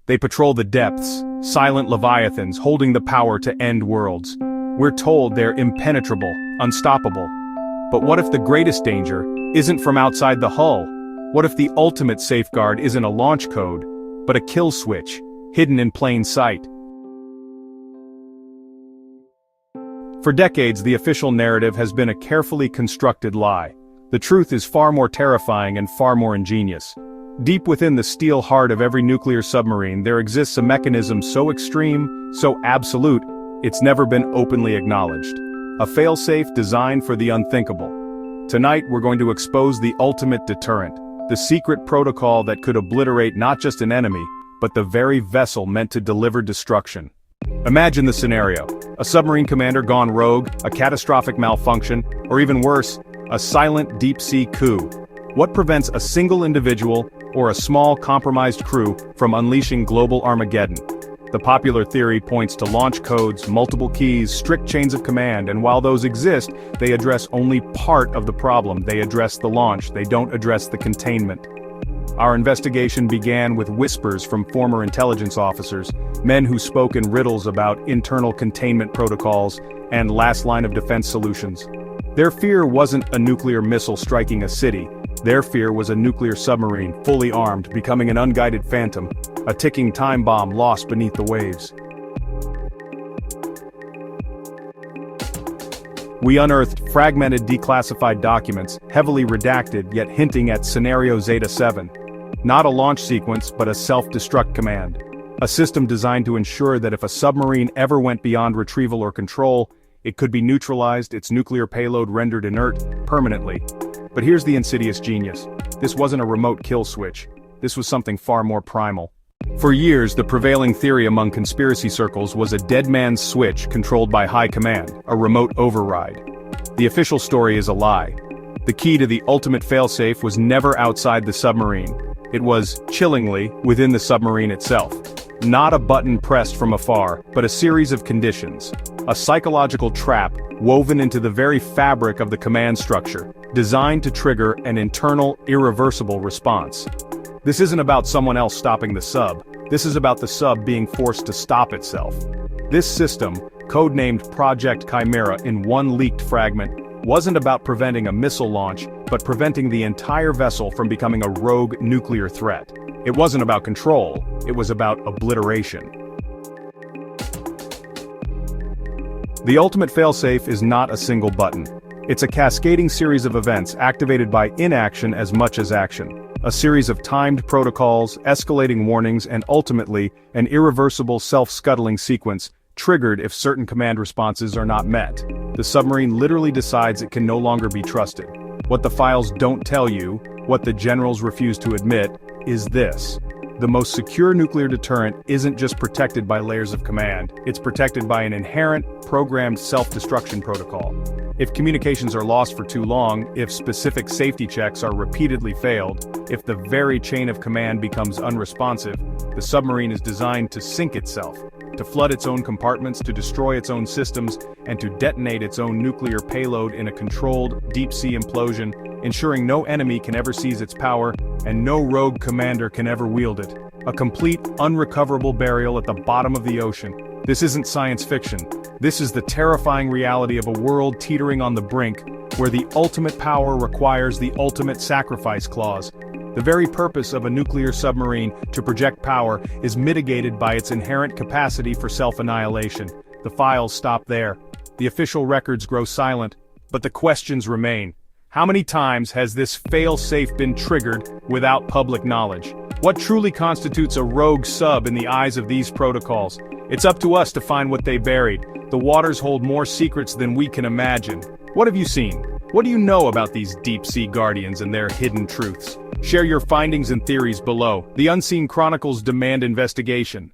They patrol the depths, silent leviathans holding the power to end worlds. We're told they're impenetrable, unstoppable. But what if the greatest danger isn't from outside the hull? What if the ultimate safeguard isn't a launch code, but a kill switch, hidden in plain sight? For decades, the official narrative has been a carefully constructed lie. The truth is far more terrifying and far more ingenious. Deep within the steel heart of every nuclear submarine, there exists a mechanism so extreme, so absolute, it's never been openly acknowledged. A failsafe designed for the unthinkable. Tonight, we're going to expose the ultimate deterrent, the secret protocol that could obliterate not just an enemy, but the very vessel meant to deliver destruction. Imagine the scenario. A submarine commander gone rogue, a catastrophic malfunction, or even worse, a silent deep-sea coup. What prevents a single individual, or a small compromised crew, from unleashing global Armageddon? The popular theory points to launch codes, multiple keys, strict chains of command, and while those exist, they address only part of the problem. They address the launch, they don't address the containment. Our investigation began with whispers from former intelligence officers, men who spoke in riddles about internal containment protocols and last-line-of-defense solutions. Their fear wasn't a nuclear missile striking a city. Their fear was a nuclear submarine, fully armed, becoming an unguided phantom, a ticking time bomb lost beneath the waves. We unearthed fragmented declassified documents, heavily redacted yet hinting at Scenario Zeta-7. Not a launch sequence, but a self-destruct command. A system designed to ensure that if a submarine ever went beyond retrieval or control, it could be neutralized, its nuclear payload rendered inert, permanently. But here's the insidious genius. This wasn't a remote kill switch. This was something far more primal. For years, the prevailing theory among conspiracy circles was a dead man's switch controlled by high command, a remote override. The official story is a lie. The key to the ultimate failsafe was never outside the submarine. It was, chillingly, within the submarine itself. Not a button pressed from afar, but a series of conditions. A psychological trap woven into the very fabric of the command structure, designed to trigger an internal, irreversible response. This isn't about someone else stopping the sub. This is about the sub being forced to stop itself. This system, codenamed Project Chimera in one leaked fragment, wasn't about preventing a missile launch, but preventing the entire vessel from becoming a rogue nuclear threat. It wasn't about control, it was about obliteration. The ultimate failsafe is not a single button. It's a cascading series of events activated by inaction as much as action. A series of timed protocols, escalating warnings, and ultimately, an irreversible self-scuttling sequence, triggered if certain command responses are not met. The submarine literally decides it can no longer be trusted. What the files don't tell you, what the generals refuse to admit, is this. The most secure nuclear deterrent isn't just protected by layers of command, it's protected by an inherent, programmed self-destruction protocol. If communications are lost for too long, if specific safety checks are repeatedly failed, if the very chain of command becomes unresponsive, the submarine is designed to sink itself, to flood its own compartments, to destroy its own systems, and to detonate its own nuclear payload in a controlled, deep-sea implosion, ensuring no enemy can ever seize its power, and no rogue commander can ever wield it. A complete, unrecoverable burial at the bottom of the ocean. This isn't science fiction. This is the terrifying reality of a world teetering on the brink, where the ultimate power requires the ultimate sacrifice clause. The very purpose of a nuclear submarine, to project power, is mitigated by its inherent capacity for self-annihilation. The files stop there. The official records grow silent, but the questions remain. How many times has this fail-safe been triggered without public knowledge? What truly constitutes a rogue sub in the eyes of these protocols? It's up to us to find what they buried. The waters hold more secrets than we can imagine. What have you seen? What do you know about these deep-sea guardians and their hidden truths? Share your findings and theories below. The Unseen Chronicles demand investigation.